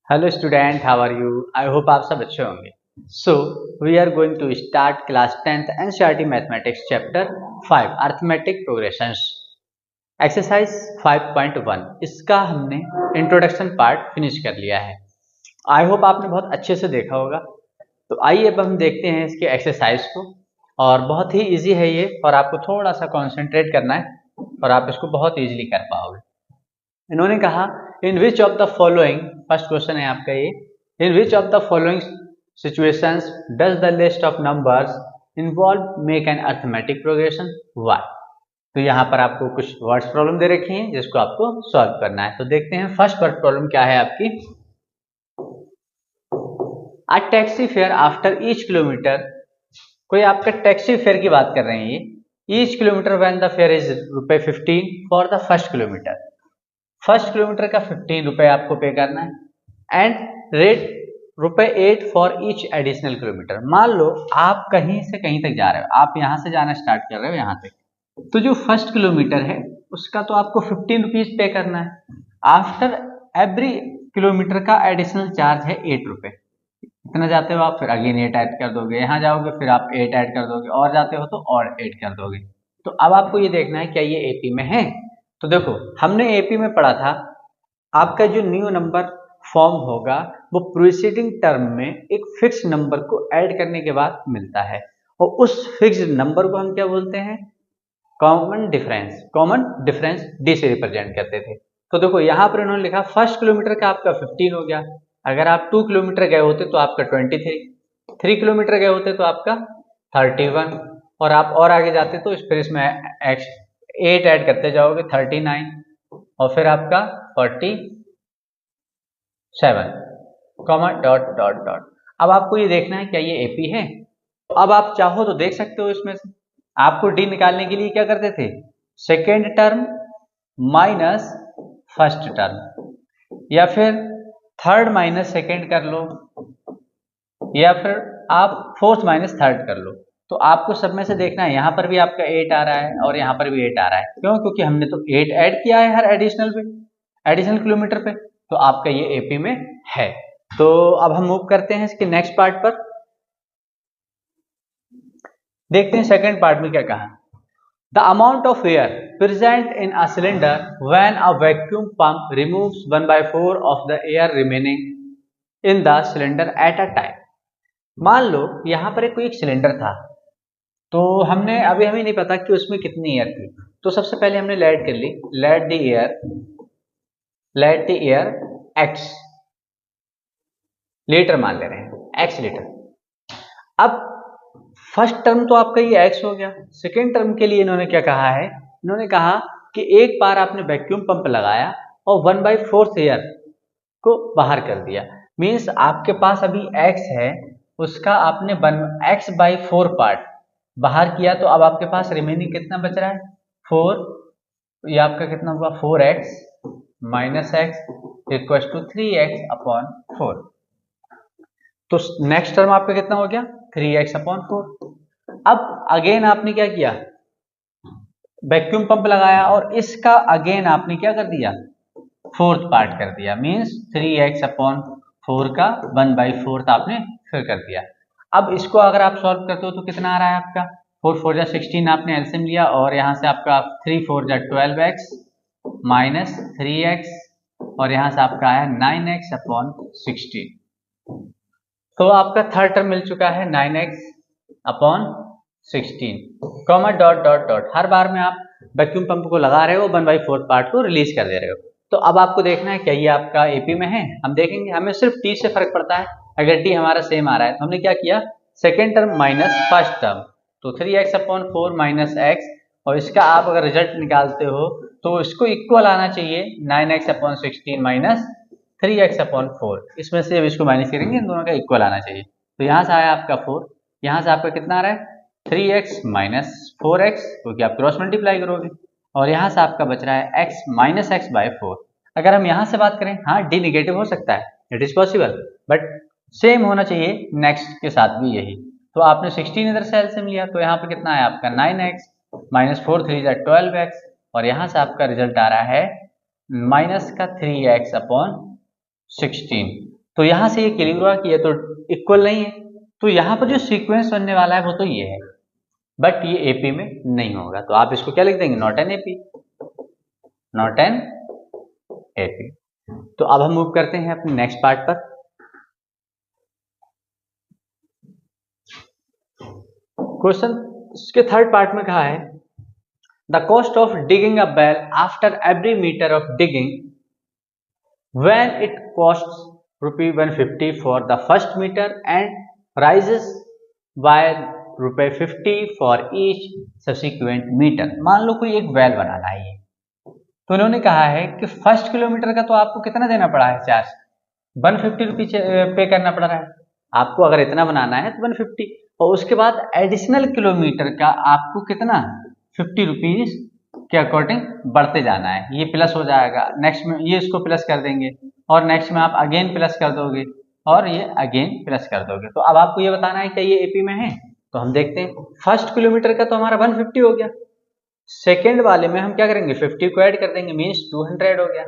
Hello student, how are you? I hope आप सब अच्छे होंगे। So we are going to start class 10th NCERT mathematics chapter 5 arithmetic progressions exercise 5.1। इसका हमने introduction part finish कर लिया है। आई होप आपने बहुत अच्छे से देखा होगा। तो आइए अब हम देखते हैं इसके एक्सरसाइज को। और बहुत ही इजी है ये, और आपको थोड़ा सा कॉन्सेंट्रेट करना है और आप इसको बहुत ईजिली कर पाओगे। इन्होंने कहा in which of the following, first question है आपका ये, in which of the following situations does the list of numbers involve make an arithmetic progression why. तो यहाँ पर आपको कुछ वर्ड्स प्रॉब्लम दे रखी है जिसको आपको सॉल्व करना है। तो देखते हैं फर्स्ट वर्ड प्रॉब्लम क्या है आपकी। A taxi fare after each kilometre, कोई आपका टैक्सी फेयर की बात कर रहे हैं ये। Each kilometre when the fair is ₹15 for the first kilometre. First kilometre का 15 रुपए आपको पे करना है and rate ₹8 for each additional kilometre. मान लो आप कहीं से कहीं तक जा रहे हो, आप यहां से जाना स्टार्ट कर रहे हो यहां तक, तो जो फर्स्ट किलोमीटर है उसका तो आपको 15 रुपीज पे करना है। आफ्टर एवरी किलोमीटर का एडिशनल चार्ज है ₹8। इतना जाते हो आप, फिर अगेन 8 ऐड कर दोगे, यहाँ जाओगे फिर आप 8 ऐड कर दोगे, और जाते हो तो और 8 कर दोगे। तो अब आपको ये देखना है क्या ये एपी में है। तो देखो हमने एपी में पढ़ा था, आपका जो न्यू नंबर फॉर्म होगा वो प्रीसीडिंग टर्म में एक फिक्स नंबर को ऐड करने के बाद मिलता है, और उस फिक्स नंबर को हम क्या बोलते हैं? Common difference. Common difference D से रिप्रेजेंट करते थे। तो देखो यहाँ पर इन्होंने लिखा फर्स्ट किलोमीटर का आपका 15 हो गया। अगर आप 2 किलोमीटर गए होते तो आपका 23, 3 किलोमीटर गए होते तो आपका 31, और आप और आगे जाते तो फिर इसमें 8 ऐड करते जाओगे 39, और फिर आपका 47, कॉमा डॉट डॉट डॉट। अब आपको ये देखना है क्या ये एपी है। अब आप चाहो तो देख सकते हो इसमें से। आपको डी निकालने के लिए क्या करते थे? Second term minus first term, या फिर थर्ड माइनस सेकेंड कर लो, या फिर आप फोर्थ माइनस थर्ड कर लो। तो आपको सब में से देखना है, यहाँ पर भी आपका 8 आ रहा है और यहाँ पर भी 8 आ रहा है। क्यों? क्योंकि हमने तो 8 ऐड किया है हर एडिशनल किलोमीटर पे, तो आपका ये एपी में है। तो अब हम मूव करते हैं इसके नेक्स्ट पार्ट पर। देखते हैं सेकंड पार्ट में क्या कहा। The amount of air present in a cylinder when a vacuum pump removes 1/4 of the air remaining in the cylinder at a time. मान लो यहाँ पर कोई एक सिलेंडर था, तो हमने अभी हमें नहीं पता कि उसमें कितनी एयर थी। तो सबसे पहले हमने लेट कर ली, let the air x litre मान ले रहे हैं, एक्स लीटर। अब फर्स्ट टर्म तो आपका ये एक्स हो गया। सेकेंड टर्म के लिए इन्होंने क्या कहा है? इन्होंने कहा कि एक बार आपने वैक्यूम पंप लगाया और 1/4 एयर को बाहर कर दिया। मीन्स आपके पास अभी एक्स है, उसका आपने x/4 पार्ट बाहर किया, तो अब आपके पास रिमेनिंग कितना बच रहा है? 4। ये आपका कितना हुआ? 4x minus x equal to 3x/4। तो नेक्स्ट टर्म आपका कितना हो गया? 3x/4। अब अगेन आपने क्या किया? वैक्यूम पंप लगाया और इसका अगेन आपने क्या कर दिया? फोर्थ पार्ट कर दिया। मीन्स 3x/4 का 1/4 आपने फिर कर दिया। अब इसको अगर आप सॉल्व करते हो तो कितना आ रहा है आपका? 4 4 16 आपने एलसीएम लिया, और यहाँ से आपका 3 4 12x माइनस 3x, और यहाँ से आपका आया 9x/16। तो आपका थर्ड टर्म मिल चुका है 9x/16, comma dot dot dot. हर बार में आप वैक्यूम पंप को लगा रहे हो, 1/4 पार्ट को रिलीज कर दे रहे हो। तो अब आपको देखना है क्या ये आपका एपी में है। हम देखेंगे, हमें सिर्फ टी से फर्क पड़ता है। अगर टी हमारा सेम आ रहा है तो हमने क्या किया? Second term minus first term, तो 3x/4 माइनस एक्स, और इसका आप अगर रिजल्ट निकालते हो तो इसको इक्वल आना चाहिए 9x/16 माइनस 3x/4। इसमें से अब इसको माइनस करेंगे, इन दोनों का इक्वल आना चाहिए। तो यहाँ से आया आपका 4, यहाँ से आपका कितना आ रहा है? 3x माइनस 4x, क्योंकि आप क्रॉस मल्टीप्लाई करोगे, और यहाँ से आपका बच रहा है x माइनस x/4। अगर हम यहाँ से बात करें, हाँ डी निगेटिव हो सकता है, it is possible, but same होना चाहिए नेक्स्ट के साथ भी यही। तो आपने 16 इधर से एलसीएम लिया, तो यहाँ पे कितना है आपका? 9x माइनस 4 3 12x, और यहाँ से आपका रिजल्ट आ रहा है माइनस का 3x/16। तो यहाँ से ये क्लियर हुआ कि ये तो इक्वल नहीं है, तो यहाँ पर जो सीक्वेंस बनने वाला है वो तो ये है, बट ये एपी में नहीं होगा, तो आप इसको क्या लिख देंगे, not an AP, not an AP. तो अब हम मूव करते हैं अपने नेक्स्ट पार्ट पर। क्वेश्चन के थर्ड पार्ट में कहा है the cost of digging a well after every metre of digging when it costs ₹150 for the first meter and rises by ₹50 for each subsequent meter। मान लो कोई एक वेल बनाना है, तो उन्होंने कहा है कि फर्स्ट किलोमीटर का तो आपको कितना देना पड़ा है, चार्ज ₹150 पे करना पड़ रहा है आपको, अगर इतना बनाना है तो 150, और उसके बाद एडिशनल किलोमीटर का आपको कितना ₹50 के अकॉर्डिंग बढ़ते जाना है। ये प्लस हो जाएगा, नेक्स्ट में ये इसको प्लस कर देंगे, और नेक्स्ट में आप अगेन प्लस कर दोगे, और ये अगेन प्लस कर दोगे। तो अब आपको ये बताना है कि ये एपी में है, तो हम देखते हैं फर्स्ट किलोमीटर का तो हमारा 150 हो गया, सेकेंड वाले में हम क्या करेंगे 50 को ऐड कर देंगे, मीन्स 200 हो गया,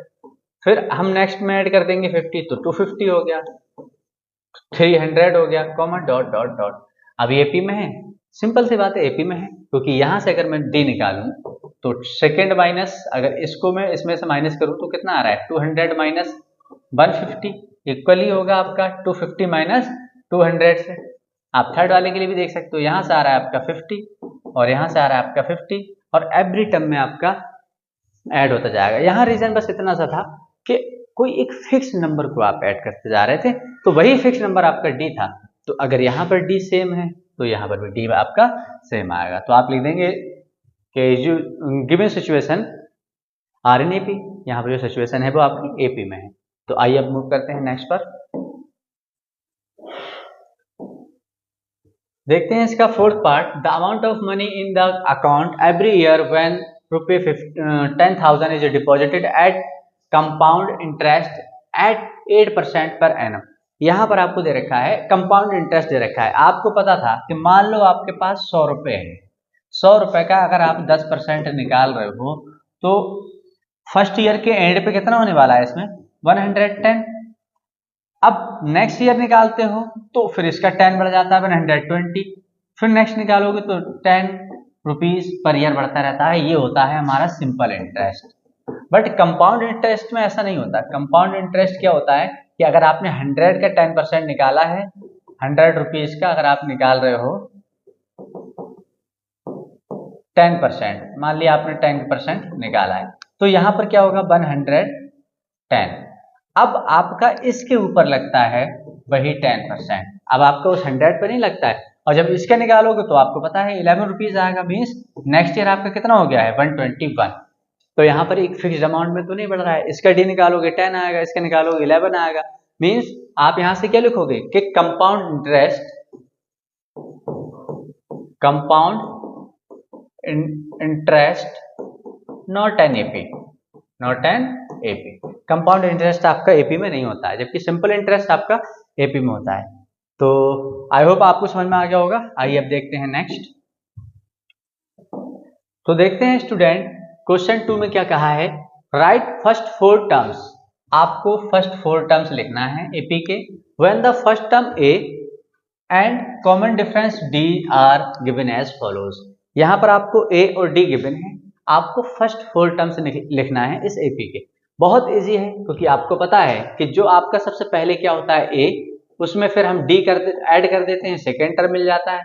फिर हम नेक्स्ट में ऐड कर देंगे 50 तो 250 हो गया, 300 हो गया, कॉमा डॉट डॉट डॉट। अब ये एपी में है, सिंपल सी बात है एपी में है, क्योंकि यहां से अगर मैं डी निकालूं तो सेकेंड माइनस, अगर इसको मैं इसमें से माइनस करूं तो कितना आ रहा है 200 माइनस 150 इक्वली होगा आपका 250 माइनस 200 से। आप थर्ड वाले के लिए भी देख सकते हो, यहां से आ रहा है आपका 50 और यहां से आ रहा है आपका 50, और एवरी टर्म में आपका ऐड होता जाएगा। यहाँ रीजन बस इतना सा था कि कोई एक फिक्स नंबर को आप ऐड करते जा रहे थे, तो वही फिक्स नंबर आपका डी था, तो अगर यहाँ पर डी सेम है तो यहाँ पर भी डी आपका सेम आएगा। तो आप लिख देंगे कि जो given situation are an AP, यहाँ पर जो सिचुएशन है वो आपकी एपी में है। तो आइए अब मूव करते हैं नेक्स्ट पर, देखते हैं इसका fourth part. The amount of money in the account every year when ₹10,000 is deposited at compound interest at 8% per annum. यहाँ पर आपको दे रखा है कंपाउंड इंटरेस्ट दे रखा है। आपको पता था कि मान लो आपके पास 100 रुपए है, 100 रुपए का अगर आप 10% निकाल रहे हो तो फर्स्ट ईयर के एंड पे कितना होने वाला है इसमें 110। अब नेक्स्ट ईयर निकालते हो तो फिर इसका 10 बढ़ जाता है 120, फिर नेक्स्ट निकालोगे तो ₹10 पर ईयर बढ़ता रहता है। ये होता है हमारा simple interest. But compound interest में ऐसा नहीं होता। कंपाउंड इंटरेस्ट क्या होता है कि अगर आपने 100 का 10% निकाला है, ₹100 का अगर आप निकाल रहे हो 10%, मान लिया आपने 10% निकाला है, तो यहां पर क्या होगा 110। अब आपका इसके ऊपर लगता है वही 10%, अब आपका उस 100 पर नहीं लगता है, और जब इसका निकालोगे तो आपको पता है ₹11 आएगा, मीन्स नेक्स्ट ईयर आपका कितना हो गया है 121। तो यहाँ पर एक फिक्स्ड अमाउंट में तो नहीं बढ़ रहा है। इसका डी निकालोगे 10 आएगा, इसका निकालोगे 11 आएगा, मीन्स आप यहां से क्या लिखोगे कि compound interest not an AP, not an AP. Compound interest आपका एपी में नहीं होता है, जबकि सिंपल इंटरेस्ट आपका एपी में होता है। तो आई होप आपको समझ में आ गया होगा। आइए अब देखते हैं नेक्स्ट। तो देखते हैं स्टूडेंट क्वेश्चन 2 में क्या कहा है, राइट फर्स्ट 4 टर्म्स। आपको फर्स्ट 4 टर्म्स लिखना है एपी के। When the first term a and common difference d are given as follows. यहाँ पर आपको ए और डी गिवन है, आपको फर्स्ट 4 टर्म्स लिखना है इस एपी के। बहुत इजी है, क्योंकि आपको पता है कि जो आपका सबसे पहले क्या होता है ए, उसमें फिर हम डी ऐड कर देते हैं, सेकेंड टर्म मिल जाता है।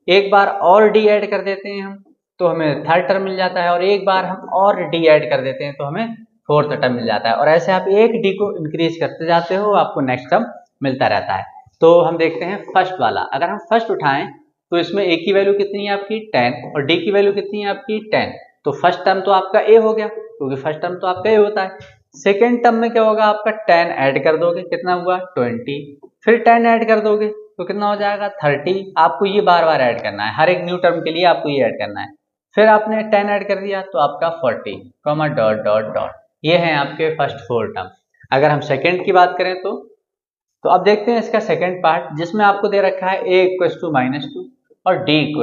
एक बार और डी ऐड कर देते हैं हम तो हमें थर्ड टर्म मिल जाता है, और एक बार हम और डी ऐड कर देते हैं तो हमें फोर्थ टर्म मिल जाता है, और ऐसे आप एक डी को इंक्रीज करते जाते हो, आपको नेक्स्ट टर्म मिलता रहता है। तो हम देखते हैं फर्स्ट वाला। अगर हम फर्स्ट उठाएं तो इसमें ए की वैल्यू कितनी है आपकी 10, और डी की वैल्यू कितनी है आपकी 10। तो फर्स्ट टर्म तो आपका ए हो गया, क्योंकि फर्स्ट टर्म तो आपका ए होता है। सेकेंड टर्म में क्या होगा आपका 10 ऐड कर दोगे, कितना हुआ 20, फिर 10 ऐड कर दोगे तो कितना हो जाएगा 30। आपको ये बार बार ऐड करना है, हर एक न्यू टर्म के लिए आपको ये ऐड करना है। फिर आपने 10 ऐड कर दिया तो आपका 40, कॉमा डॉट डॉट डॉट। ये हैं आपके फर्स्ट 4 टर्म। अगर हम सेकेंड की बात करें तो अब देखते हैं इसका सेकेंड पार्ट, जिसमें आपको दे रखा है a = -2 और d =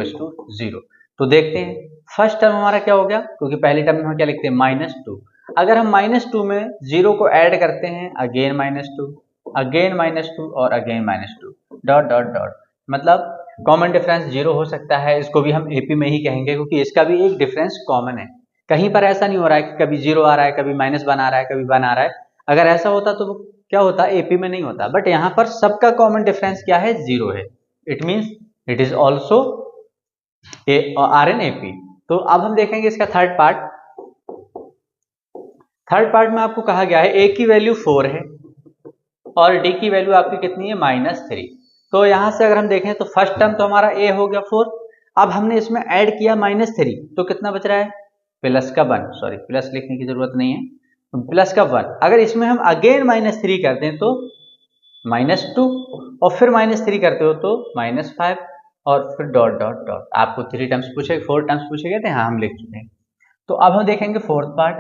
0। तो देखते हैं फर्स्ट टर्म हमारा क्या हो गया, क्योंकि पहली टर्म में हम क्या लिखते हैं -2। अगर हम -2 में 0 को ऐड करते हैं, अगेन -2, अगेन -2 और अगेन -2 डॉट डॉट डॉट, मतलब कॉमन डिफरेंस 0 हो सकता है, इसको भी हम एपी में ही कहेंगे क्योंकि इसका भी एक डिफरेंस कॉमन है। कहीं पर ऐसा नहीं हो रहा है कि कभी 0 आ रहा है, कभी -1 आ रहा है, कभी 1 आ रहा है। अगर ऐसा होता तो क्या होता, एपी में नहीं होता, बट यहाँ पर सबका कॉमन डिफरेंस क्या है, 0 है। It means it is also are an AP. तो अब हम देखेंगे इसका थर्ड पार्ट। थर्ड पार्ट में आपको कहा गया है ए की वैल्यू 4 है और डी की वैल्यू आपकी कितनी है, -3। तो यहां से अगर हम देखें तो फर्स्ट टर्म तो हमारा ए हो गया 4, अब हमने इसमें ऐड किया -3, तो कितना बच रहा है, प्लस का 1, सॉरी प्लस लिखने की जरूरत नहीं है, प्लस का 1। अगर इसमें हम अगेन -3 कर दें तो -2 और फिर -3 करते हो तो -5 और फिर डॉट डॉट डॉट। आपको 3 टर्म्स पूछे, 4 टर्म्स पूछे गए थे, हाँ हम लिख चुके हैं। तो अब हम देखेंगे फोर्थ पार्ट।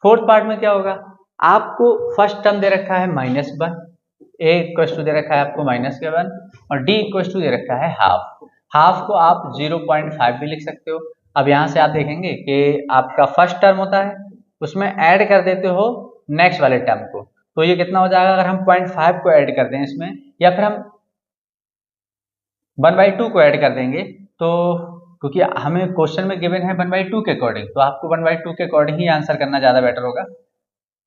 फोर्थ पार्ट में क्या होगा, आपको फर्स्ट टर्म दे रखा है -1, ए इक्वल टू दे रखा है आपको -1 और डी इक्वल टू दे रखा है हाफ। हाफ को आप 0.5 भी लिख सकते हो। अब यहाँ से आप देखेंगे कि आपका फर्स्ट टर्म होता है, उसमें ऐड कर देते हो नेक्स्ट वाले टर्म को, तो ये कितना हो जाएगा, अगर हम 0.5 को ऐड कर दें इसमें, या फिर हम 1/2 को ऐड कर देंगे, तो क्योंकि हमें क्वेश्चन में गिवन है 1/2 के अकॉर्डिंग, तो आपको 1/2 के अकॉर्डिंग ही आंसर करना ज़्यादा बेटर होगा।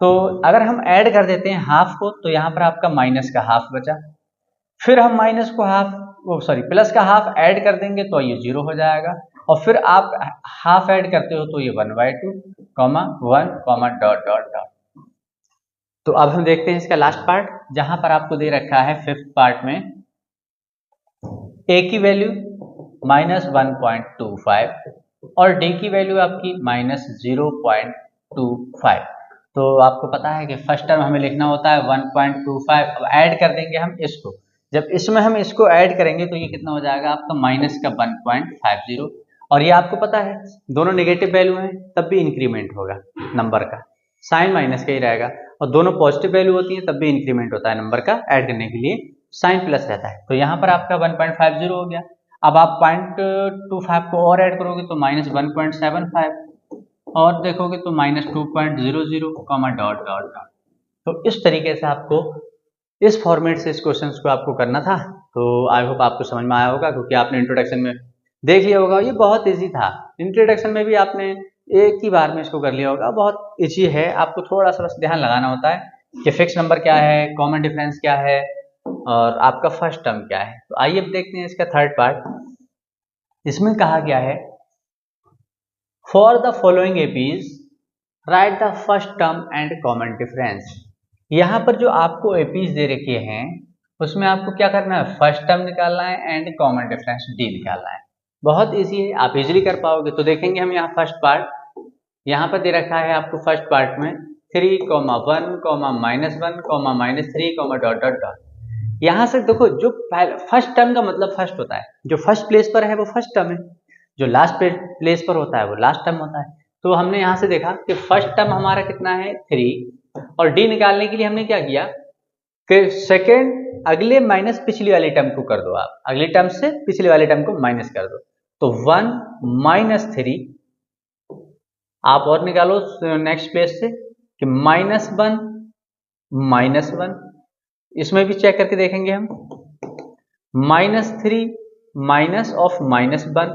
तो अगर हम ऐड कर देते हैं हाफ को, तो यहाँ पर आपका माइनस का हाफ बचा, फिर हम माइनस को हाफ, प्लस का हाफ ऐड कर देंगे तो ये 0 हो जाएगा, और फिर आप हाफ ऐड करते हो तो ये 1/2, 1, डॉट डॉट डॉट। तो अब हम देखते हैं इसका लास्ट पार्ट, जहां पर आपको दे रखा है फिफ्थ पार्ट में ए की वैल्यू -1.25 और डी की वैल्यू आपकी -0.25। तो आपको पता है कि फर्स्ट टर्म हमें लिखना होता है 1.25, अब ऐड कर देंगे हम इसको, जब इसमें हम इसको ऐड करेंगे तो ये कितना हो जाएगा आपका माइनस का 1.50, और ये आपको पता है दोनों नेगेटिव वैल्यू हैं तब भी इंक्रीमेंट होगा नंबर का, साइन माइनस का ही रहेगा, और दोनों पॉजिटिव वैल्यू होती हैं तब भी इंक्रीमेंट होता है नंबर का, ऐड करने के लिए साइन प्लस रहता है। तो यहाँ पर आपका 1.50 हो गया। अब आप 0.25 को और ऐड करोगे तो -1.75 और देखोगे तो -2.00, डॉट डॉट डॉट। तो इस तरीके से आपको इस फॉर्मेट से इस क्वेश्चन को आपको करना था। तो आई होप आपको समझ में आया होगा, क्योंकि आपने इंट्रोडक्शन में देख लिया होगा, ये बहुत ईजी था। इंट्रोडक्शन में भी आपने एक ही बार में इसको कर लिया होगा, बहुत ईजी है। आपको थोड़ा सा बस ध्यान लगाना होता है कि फिक्स नंबर क्या है, कॉमन डिफरेंस क्या है और आपका फर्स्ट टर्म क्या है। तो आइए अब देखते हैं इसका थर्ड पार्ट। इसमें कहा गया है for the following APs right the first term and common difference. यहाँ पर जो आपको एपीज दे रखे हैं उसमें आपको क्या करना है, फर्स्ट टर्म निकालना है एंड कॉमन डिफरेंस डी निकालना है। बहुत इजी है, आप इजीली कर पाओगे। तो देखेंगे हम यहाँ फर्स्ट पार्ट, यहाँ पर दे रखा है आपको फर्स्ट पार्ट में 3, 1, -1, -3, डॉट डॉट डॉट। यहाँ से देखो, जो फर्स्ट टर्म का मतलब फर्स्ट होता है, जो फर्स्ट प्लेस पर है वो फर्स्ट टर्म है, जो लास्ट प्लेस पर होता है वो लास्ट टर्म होता है। तो हमने यहाँ से देखा कि फर्स्ट टर्म हमारा कितना है 3, और डी निकालने के लिए हमने क्या किया कि सेकेंड अगले माइनस पिछली वाली टर्म को कर दो, आप अगली टर्म से पिछले वाले टर्म को माइनस कर दो, तो 1 - 3 आप और निकालो नेक्स्ट प्लेस से कि -1 -1, इसमें भी चेक करके देखेंगे हम, -3 माइनस ऑफ -1।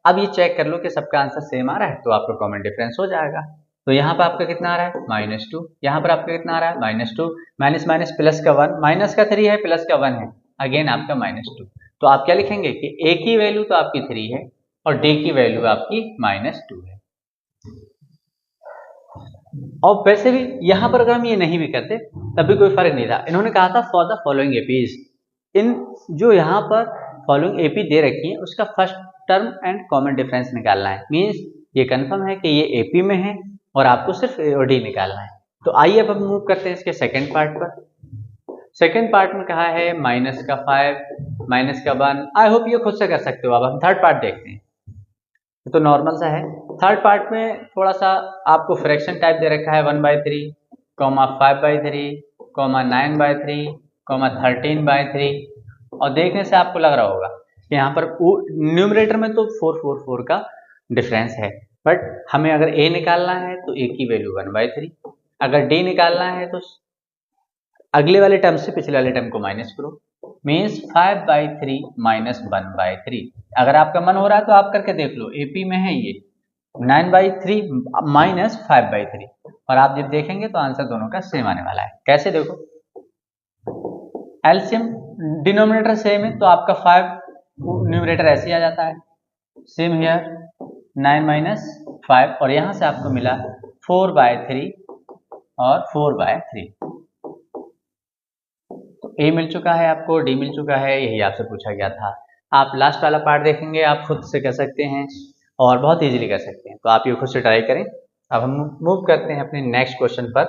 अब ये चेक कर लो कि सबका आंसर सेम आ रहा है, तो आपका कॉमन डिफरेंस हो जाएगा। तो यहाँ पर आपका कितना आ रहा है -2, यहाँ पर आपका कितना आ रहा है -2, माइनस माइनस प्लस का 1, माइनस का 3 है प्लस का 1 है, अगेन आपका -2। तो आप क्या लिखेंगे कि ए की वैल्यू तो आपकी 3 है और डी की वैल्यू आपकी -2 है। और वैसे भी यहाँ पर अगर हम ये नहीं भी करते तब भी कोई फर्क नहीं था। इन्होंने कहा था फॉर द फॉलोइंग एपीज, इन जो यहाँ पर फॉलोइंग एपी दे रखी है उसका first term and common difference निकालना है। मीन्स ये कंफर्म है कि ये एपी में है और आपको सिर्फ ए और डी निकालना है। तो आइए अब हम मूव करते हैं इसके सेकंड पार्ट पर। सेकंड पार्ट में कहा है -5 -1। आई होप ये खुद से कर सकते हो। अब हम थर्ड पार्ट देखते हैं, तो नॉर्मल सा है। थर्ड पार्ट में थोड़ा सा आपको फ्रैक्शन टाइप दे रखा है 1/3, 5/3, 9/3, 13/3, और देखने से आपको लग रहा होगा कि यहाँ पर न्यूमरेटर में तो 4 का डिफरेंस है, बट हमें अगर ए निकालना है तो ए की वैल्यू 1/3, अगर डी निकालना है तो अगले वाले टर्म से पिछले वाले टर्म को माइनस करो, मीन्स 5/3 माइनस 1/3। अगर आपका मन हो रहा है तो आप करके देख लो, एपी में है ये 9/3 माइनस 5/3, और आप जब देखेंगे तो आंसर दोनों का सेम आने वाला है। कैसे देखो, एलसीएम डिनोमिनेटर सेम है तो आपका 5 न्यूमरेटर ऐसे ही आ जाता है, सेम हियर 9 माइनस 5, और यहां से आपको मिला 4/3 और 4/3। तो ए मिल चुका है आपको, डी मिल चुका है, यही आपसे पूछा गया था। आप लास्ट वाला पार्ट देखेंगे, आप खुद से कर सकते हैं और बहुत इजीली कर सकते हैं, तो आप ये खुद से ट्राई करें। अब हम मूव करते हैं अपने नेक्स्ट क्वेश्चन पर,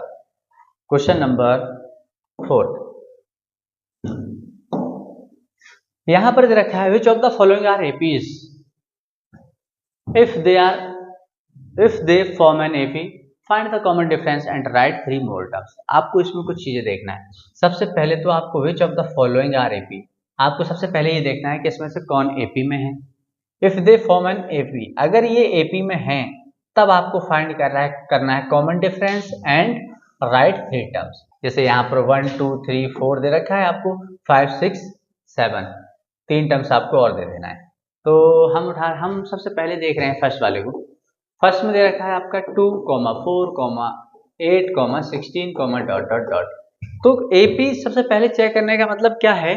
क्वेश्चन नंबर 4। यहां पर दे रखा है, which of the following are APs if they form an AP, find the common difference and write 3 more terms. आपको इसमें कुछ चीजें देखना है। सबसे पहले तो आपको which of the following are AP, आपको सबसे पहले ये देखना है कि इसमें से कौन एपी में है। If they form an AP, अगर ये एपी में है तब आपको फाइंड करना है common difference and write 3 terms. जैसे यहाँ पर 1 2 3 4 दे रखा है, आपको 5 6 7 3 टर्म्स आपको और दे देना है। तो हम सबसे पहले देख रहे हैं फर्स्ट वाले को। फर्स्ट में दे रखा है आपका 2, 4, 8, 16, डॉट डॉट डॉट। तो एपी सबसे पहले चेक करने का मतलब क्या है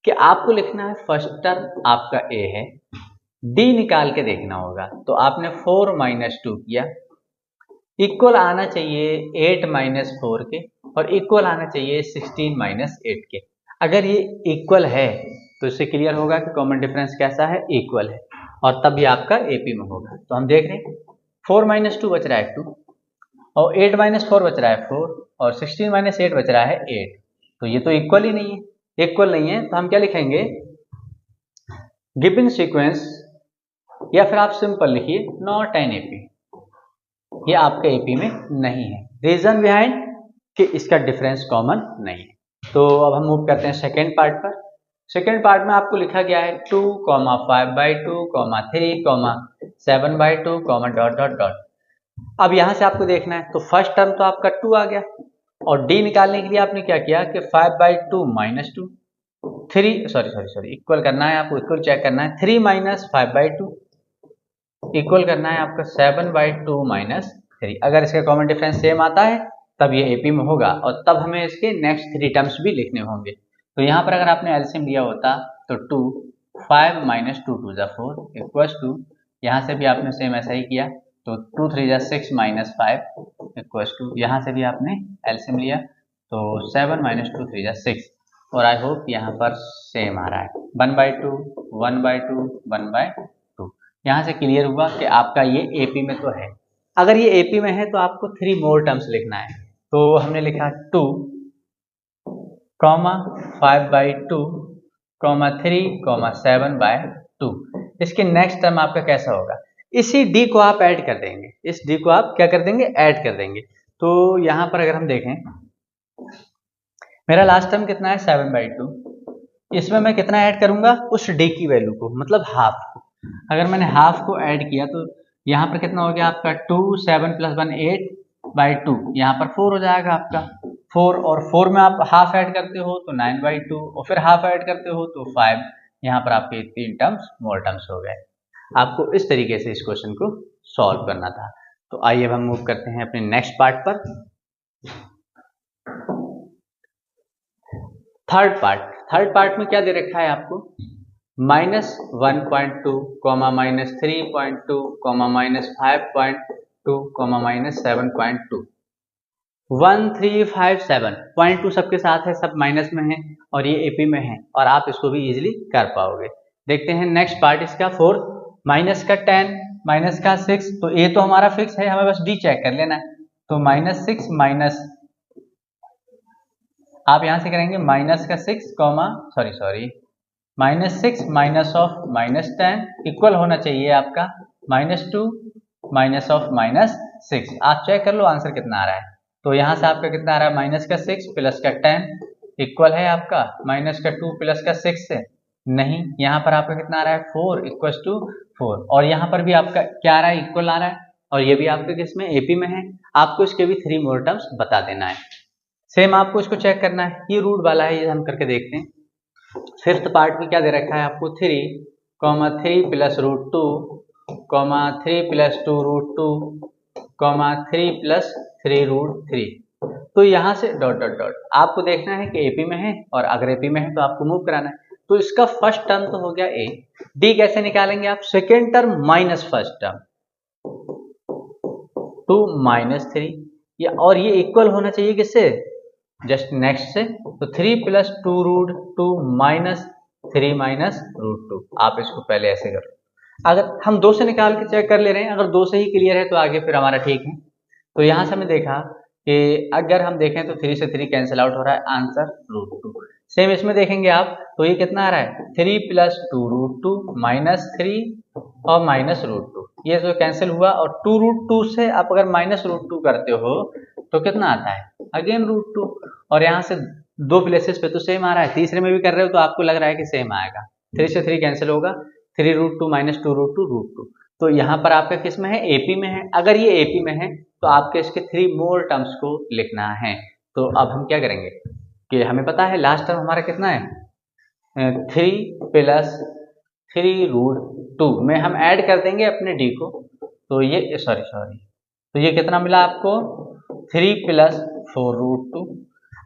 कि आपको लिखना है फर्स्ट टर्म आपका ए है, डी निकाल के देखना होगा। तो आपने 4 - 2 किया, इक्वल आना चाहिए 8 - 4 के, और इक्वल आना चाहिए 16 - 8 के। अगर ये इक्वल है तो इससे क्लियर होगा कि कॉमन डिफरेंस कैसा है, इक्वल है, और तब ये आपका एपी में होगा। तो हम देख रहे हैं 4 - 2 बच रहा है 2, और 8 - 4 बच रहा है 4, और 16 - 8 बच रहा है 8। तो ये तो इक्वल ही नहीं है, इक्वल नहीं है। तो हम क्या लिखेंगे, गिवन सीक्वेंस, या फिर आप सिंपल लिखिए नॉट एन एपी, ये आपके एपी में नहीं है। रीजन बिहाइंड कि इसका डिफरेंस कॉमन नहीं है। तो अब हम मूव करते हैं सेकेंड पार्ट पर। सेकेंड पार्ट में आपको लिखा गया है 2, 5/2, 3, 7/2, डॉट डॉट डॉट। अब यहां से आपको देखना है, तो फर्स्ट टर्म तो आपका 2 आ गया, और डी निकालने के लिए आपने क्या किया कि 5/2 - 2, 3 सॉरी इक्वल करना है आपको, इक्वल चेक करना है। 3 - 5/2 इक्वल करना है आपका 7/2 - 3। अगर इसका कॉमन डिफरेंस सेम आता है तब ये एपी में होगा, और तब हमें इसके नेक्स्ट 3 टर्म्स भी लिखने होंगे। तो यहाँ पर अगर आपने एलसीएम लिया होता तो 2, 5 - 2 2 4 इक्वल्स टू, यहाँ से भी आपने सेम ऐसा ही किया, तो 2 3 6 - 5 इक्वल्स टू, यहाँ से भी आपने एलसीएम लिया तो 7 - 2 3 6, और आई होप यहाँ पर सेम आ रहा है 1/2 1/2 1/2। यहाँ से क्लियर हुआ कि आपका ये एपी में तो है। अगर ये एपी में है तो आपको 3 मोर टर्म्स लिखना है। तो हमने लिखा 2, 5/2, 3, 7/2। इसके नेक्स्ट टर्म आपका कैसा होगा, इसी डी को आप ऐड कर देंगे, इस डी को आप क्या कर देंगे, ऐड कर देंगे। तो यहाँ पर अगर हम देखें, मेरा लास्ट टर्म कितना है 7/2, इसमें मैं कितना ऐड करूंगा, उस डी की वैल्यू को, मतलब हाफ को। अगर मैंने हाफ को ऐड किया तो यहाँ पर कितना हो गया आपका 2, 7 + 1 8/2, यहाँ पर 4 हो जाएगा आपका 4, और 4 में आप हाफ ऐड करते हो तो 9/2, और फिर हाफ ऐड करते हो तो 5। यहाँ पर आपके 3 टर्म्स मोर टर्म्स हो गए। आपको इस तरीके से इस क्वेश्चन को सॉल्व करना था। तो आइए अब हम मूव करते हैं अपने नेक्स्ट पार्ट पर। थर्ड पार्ट में क्या दे रखा है आपको, -1.2, -3.2, -5.2, -7.2। 1 3 5 7.2 सबके साथ है, सब माइनस में है, और ये एपी में है, और आप इसको भी इजीली कर पाओगे। देखते हैं नेक्स्ट पार्ट इसका, 4 माइनस का 10 माइनस का 6। तो ये तो हमारा फिक्स है, हमें बस डी चेक कर लेना है। तो -6 माइनस, आप यहां से करेंगे माइनस का 6 -6 माइनस ऑफ -10 इक्वल होना चाहिए आपका -2 माइनस ऑफ -6। आप चेक कर लो आंसर कितना आ रहा है। तो यहां से आपका कितना आ रहा है, माइनस का 6 प्लस का 10 इक्वल है आपका माइनस का 2 प्लस का 6 से, नहीं, यहाँ पर आपका कितना आ रहा है 4 इक्वल टू 4, और यहाँ पर भी आपका क्या आ रहा है, इक्वल आ रहा है, और ये भी आपके किसमें, एपी में है। आपको इसके भी 3 मोर टर्म्स बता देना है। सेम आपको इसको चेक करना है, ये रूट वाला है, ये हम करके देखते हैं। फिफ्थ पार्ट में क्या दे रखा है आपको 3 plus root 2 3 plus 2 root 2 3 plus 3 root 3। तो यहाँ से डॉट डॉट डॉट आपको देखना है कि एपी में है, और अगर एपी में है तो आपको मूव कराना है। तो इसका फर्स्ट टर्म तो हो गया ए, डी कैसे निकालेंगे आप, second term minus first term 2 minus 3, और ये इक्वल होना चाहिए किससे, जस्ट नेक्स्ट से। तो 3 plus 2 root 2 minus 3 minus root 2। आप इसको पहले ऐसे करो, अगर हम 2 से निकाल के चेक कर ले रहे हैं, अगर 2 से ही क्लियर है तो आगे फिर हमारा ठीक है। तो यहाँ से हमने देखा कि अगर हम देखें तो 3 से 3 कैंसिल आउट हो रहा है, आंसर रूट 2। सेम इसमें देखेंगे आप तो ये कितना आ रहा है 3 प्लस 2 रूट 2 माइनस 3 और माइनस रूट 2, ये जो कैंसिल हुआ। और 2 रूट 2 से आप अगर माइनस रूट 2 करते हो तो कितना आता है अगेन रूट 2, और यहाँ से 2 प्लेसेस पे तो सेम आ रहा है, तीसरे में भी कर रहे हो तो आपको लग रहा है कि सेम आएगा। 3 से 3 कैंसिल होगा, 3 रूट 2 माइनस 2 रूट 2 रूट 2। तो यहाँ पर आपका किस में है, एपी में है। अगर ये एपी में है तो आपके इसके 3 मोर टर्म्स को लिखना है। तो अब हम क्या करेंगे कि हमें पता है लास्ट टर्म हमारा कितना है 3 प्लस 3 रूट 2 में हम ऐड कर देंगे अपने डी को। तो ये सॉरी तो ये कितना मिला आपको 3 प्लस 4 रूट 2।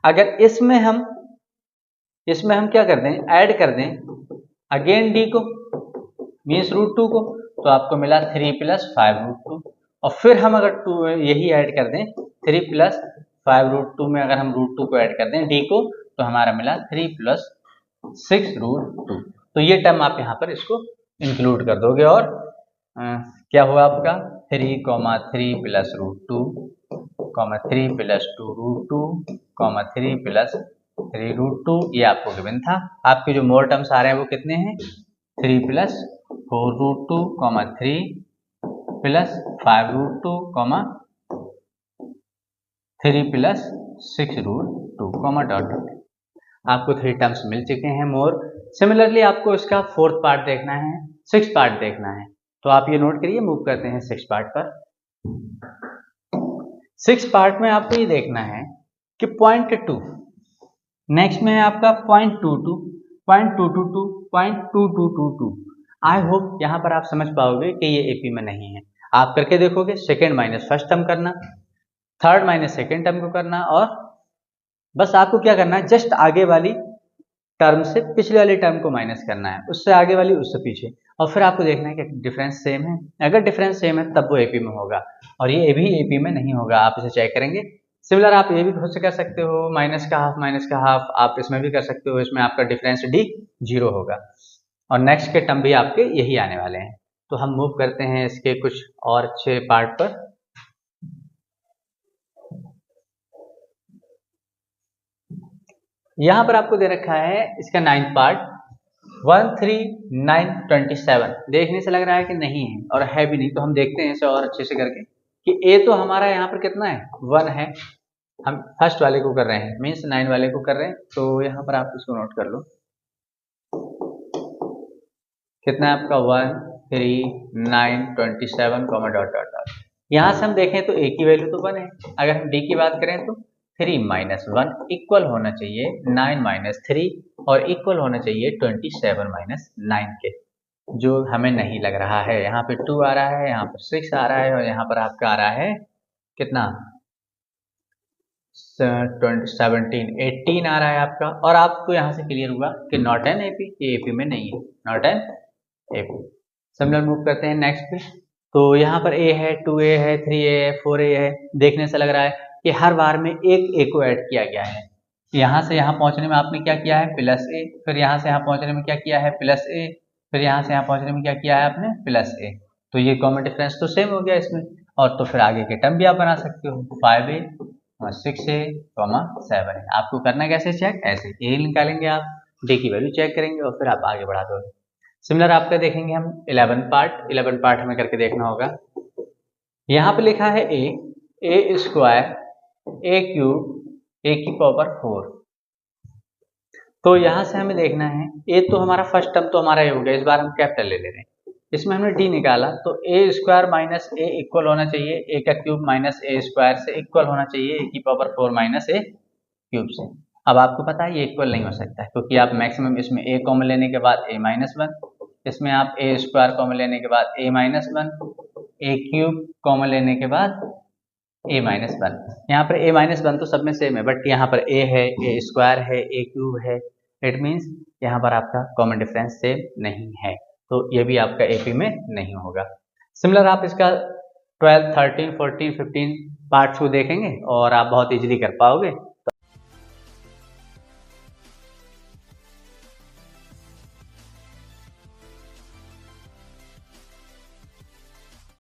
अगर इसमें हम क्या कर दें, ऐड कर दें अगेन डी को मीन्स रूट 2 को, तो आपको मिला 3 प्लस 5 रूट 2। और फिर हम अगर 2 यही ऐड कर दें 3 प्लस 5 रूट 2 में अगर हम रूट 2 को ऐड कर दें डी को, तो हमारा मिला 3 प्लस 6 रूट 2। तो ये टर्म आप यहाँ पर इसको इंक्लूड कर दोगे, और क्या हुआ आपका 3 plus root 2 3 plus 2 root 2 3 plus 3 root 2, ये आपको गिवन था। आपके जो मोर टर्म्स आ रहे हैं वो कितने हैं 3 plus 4 root 2 3 plus 5 root 2 3 plus 6 root 2 dot dot. आपको 3 टर्म्स मिल चुके हैं मोर। सिमिलरली आपको इसका 4th पार्ट देखना है, 6th पार्ट देखना है, तो आप ये नोट करिए। मूव करते हैं 6th पार्ट पर। 6th पार्ट में आपको ये देखना है कि पॉइंट 2, नेक्स्ट में है आपका पॉइंट 22 0.222 आई होप यहाँ पर आप समझ पाओगे कि ये एपी में नहीं है। आप करके देखोगे, सेकेंड माइनस फर्स्ट टर्म करना, थर्ड माइनस सेकेंड टर्म को करना, और बस आपको क्या करना है जस्ट आगे वाली टर्म से पिछले वाली टर्म को माइनस करना है, उससे आगे वाली उससे पीछे, और फिर आपको देखना है कि डिफरेंस सेम है। अगर डिफरेंस सेम है तब वो एपी में होगा, और ये भी एपी में नहीं होगा, आप इसे चेक करेंगे। सिमिलर आप ये भी खुद से कर सकते हो, माइनस का हाफ आप इसमें भी कर सकते हो, इसमें आपका डिफरेंस डी 0 होगा, और नेक्स्ट के टर्म भी आपके यही आने वाले हैं। तो हम मूव करते हैं इसके कुछ और अच्छे पार्ट पर। यहां पर आपको दे रखा है इसका 9th पार्ट 13927। देखने से लग रहा है कि नहीं है, और है भी नहीं, तो हम देखते हैं इसे और अच्छे से करके कि ए तो हमारा यहाँ पर कितना है 1 है, हम फर्स्ट वाले को कर रहे हैं मीन्स 9 वाले को कर रहे हैं। तो यहाँ पर आप इसको नोट कर लो, कितना है आपका 13927 डॉट डॉट डॉट। यहाँ से हम देखें तो ए की वैल्यू तो 1 है, अगर हम डी की बात करें तो 3 माइनस 1 इक्वल होना चाहिए 9 माइनस 3, और इक्वल होना चाहिए 27 माइनस 9 के, जो हमें नहीं लग रहा है। यहाँ पे 2 आ रहा है, यहाँ पर 6 आ रहा है, और यहाँ पर आपका आ रहा है कितना 18 आ रहा है आपका। और आपको यहाँ से क्लियर हुआ कि नॉट एन एपी, ये एपी में नहीं है, not an AP. Similar move करते हैं नेक्स्ट पे। तो यहाँ पर ए है, 2a है, 3a है, 4a है। देखने से लग रहा है कि हर बार में एक ए को ऐड किया गया है। यहाँ से यहाँ पहुँचने में आपने क्या किया है प्लस ए, फिर यहाँ से यहाँ पहुँचने में क्या किया है प्लस ए, फिर यहाँ से यहाँ पहुँचने में क्या किया है आपने प्लस ए। तो ये कॉमन डिफरेंस तो सेम हो गया इसमें, और तो फिर आगे के टर्म भी आप बना सकते हो 5a 6a 7a। आपको करना कैसे चेक, ऐसे ए निकालेंगे आप, डी की वैल्यू चेक करेंगे, और फिर आप आगे बढ़ा दोगे। सिमिलर आपका देखेंगे हम 11 पार्ट हमें करके देखना होगा। यहाँ पे लिखा है ए स्क्वायर ए क्यूब ए की पावर 4। तो यहाँ से हमें देखना है ए तो हमारा फर्स्ट टर्म तो हमारा ये हो गया, इस बार हम कैपिटल ले रहे हैं, इसमें हमने डी निकाला। तो ए स्क्वायर माइनस ए इक्वल होना चाहिए ए का क्यूब माइनस ए स्क्वायर से इक्वल होना चाहिए ए की पावर 4 माइनस ए क्यूब से। अब आपको पता है ये इक्वल नहीं हो सकता है, क्योंकि आप मैक्सिमम इसमें a कॉमन लेने के बाद a माइनस वन, इसमें आप a स्क्वायर कॉमन लेने के बाद a minus one, a cube common लेने के बाद a माइनस वन। यहाँ पर a माइनस वन तो सब में सेम है, बट यहाँ पर a है, a स्क्वायर है, a क्यूब है, इट मीन्स यहाँ पर आपका कॉमन डिफरेंस सेम नहीं है, तो ये भी आपका AP में नहीं होगा। सिमिलर आप इसका 12, 13, 14, 15 पार्ट 2 देखेंगे और आप बहुत इजीली कर पाओगे।